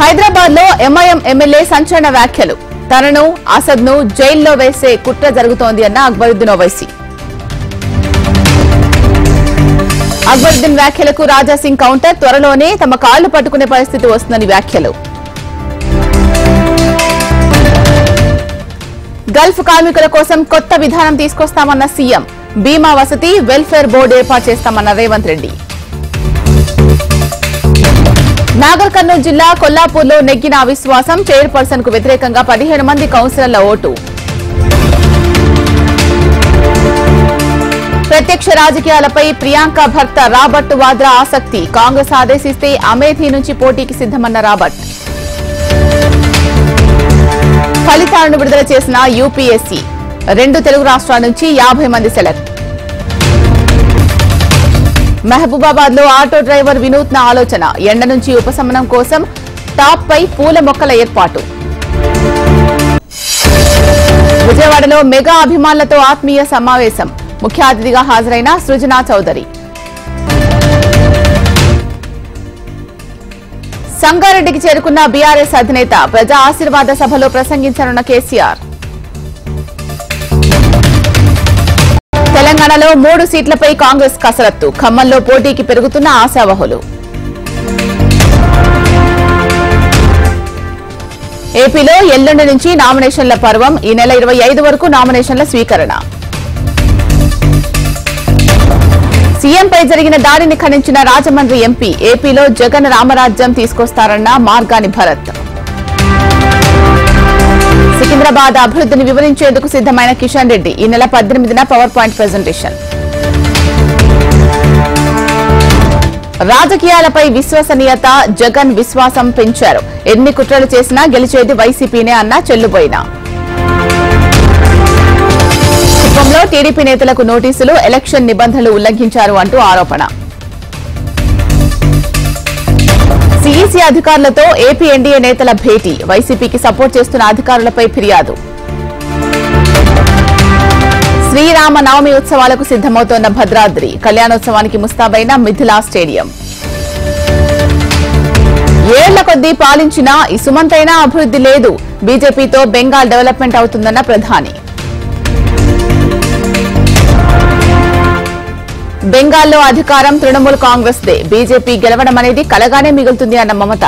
హైదరాబాద్ లో MIM MLA సంచలన వ్యాఖ్యలు. తనను అసద్ ను జైల్లో వేసే కుట్ర జరుగుతోంది అన్న అక్బరుద్దీన్ ఓవైసీ. అక్బరుద్దీన్ వ్యాఖ్యలకు రాజాసింగ్ కౌంటర్. త్వరలోనే తమ కాళ్లు పట్టుకునే పరిస్థితి వస్తుందని వ్యాఖ్యలు. గల్ఫ్ కార్మికుల కోసం కొత్త విధానం తీసుకొస్తామన్న సీఎం. బీమా వసతి వెల్ఫేర్ బోర్డు ఏర్పాటు చేస్తామన్న రేవంత్ రెడ్డి. నాగర్ కర్నూలు జిల్లా కొల్లాపూర్లో నెగ్గిన అవిశ్వాసం. చైర్పర్సన్ కు వ్యతిరేకంగా 15 మంది కౌన్సిలర్ల ఓటు. ప్రత్యక్ష రాజకీయాలపై ప్రియాంక భర్త రాబర్ట్ వాద్రా ఆసక్తి. కాంగ్రెస్ ఆదేశిస్తే అమేథీ నుంచి పోటీకి సిద్దమన్న రాబర్ట్. ఫలితాలను విడుదల చేసిన యూపీఎస్సీ. 2 తెలుగు రాష్ట్రాల నుంచి 50 మంది సెలెక్ట్. మహబూబాబాద్ లో ఆటో డ్రైవర్ వినూత్న ఆలోచన. ఎండ నుంచి ఉపశమనం కోసం టాప్ పై పూల మొక్కల ఏర్పాటు. విజయవాడలో మెగా అభిమానులతో ఆత్మీయ సమావేశం. ముఖ్య అతిథిగా హాజరైన సృజనా చౌదరి. సంగారెడ్డికి చేరుకున్న బీఆర్ఎస్ అధినేత. ప్రజా ఆశీర్వాద సభలో ప్రసంగించనున్న కేసీఆర్. తెలంగాణలో 3 సీట్లపై కాంగ్రెస్ కసరత్తు. ఖమ్మంలో పోటీకి పెరుగుతున్న ఆశావహులు. ఏపీలో ఎల్లుండి నుంచి నామినేషన్ల పర్వం. ఈ నెల 25 వరకు నామినేషన్ల స్వీకరణ. సీఎంపై జరిగిన దాడిని ఖండించిన రాజమండ్రి ఎంపీ. ఏపీలో జగన్ రామరాజ్యం తీసుకొస్తారన్న మార్గాని భరత్. సికింద్రాబాద్ అభివృద్ధిని వివరించేందుకు సిద్దమైన కిషన్ రెడ్డి. ఈ నెల 18న పవర్ పాయింట్ ప్రెజెంటేషన్. రాజకీయాలపై విశ్వసనీయత. జగన్ విశ్వాసం పెంచారు. ఎన్ని కుట్రలు చేసినా గెలిచేది వైసీపీనే అన్న చెల్లుబోయిన. కుప్పంలో టీడీపీ నేతలకు నోటీసులు. ఎలక్షన్ నిబంధనలు ఉల్లంఘించారు అంటూ ఆరోపణ. సీఈసీ అధికారులతో ఏపీ ఎన్డీఏ నేతల భేటీ. వైసీపీకి సపోర్ట్ చేస్తున్న అధికారులపై ఫిర్యాదు. శ్రీరామ నవమి ఉత్సవాలకు సిద్దమవుతోన్న భద్రాద్రి. కళ్యాణోత్సవానికి ముస్తాబైన మిథిలా స్టేడియం. ఏళ్ల కొద్దీ పాలించినా ఈ సుమంతైనా అభివృద్ధి లేదు. బీజేపీతో బెంగాల్ డెవలప్మెంట్ అవుతుందన్న ప్రధాని. బెంగాల్లో అధికారం తృణమూల్ కాంగ్రెస్ దే. బీజేపీ గెలవడం అనేది కలగానే మిగులుతుంది అన్న మమత.